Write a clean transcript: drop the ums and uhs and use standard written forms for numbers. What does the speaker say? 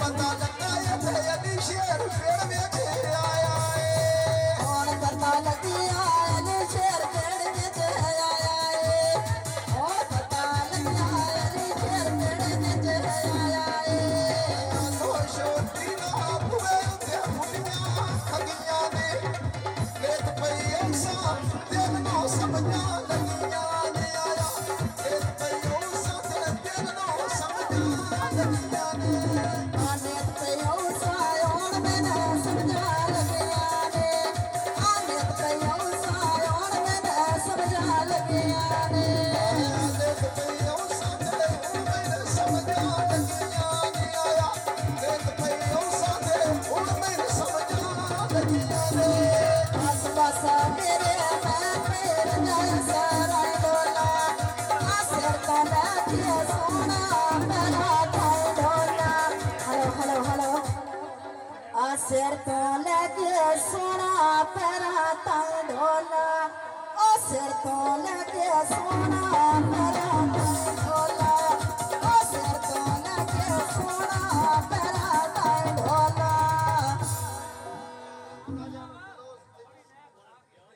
पता लगा ये थे अली शेर पेड़ में थे आया है और पता लगिया अली शेर पेड़ में थे आया है और पता लगिया अली शेर पेड़ में थे आया है दोषो तीना हुए थे मुनिया खगिया ने लेत पई ऐसा दिल नो समझा लगिया ने आया लेत पई ऐसा दिल नो समझा लगिया ने आने तयो सायोन मैंने समझा लगिया ने आने तयो सायोन मैंने समझा लगिया ने लेत पई ऐसा दिल मेरे समझा लगिया ने आया लेत पई ऐसा दिल मेरे समझा लगिया ने आस पास मेरे मैं पेड़ जैसा राय डोला आसर का लागे सोना मेरा भाई ढोला हेलो हेलो हेलो आसर का लागे सोना मेरा ताई ढोला आसर का लागे सोना मेरा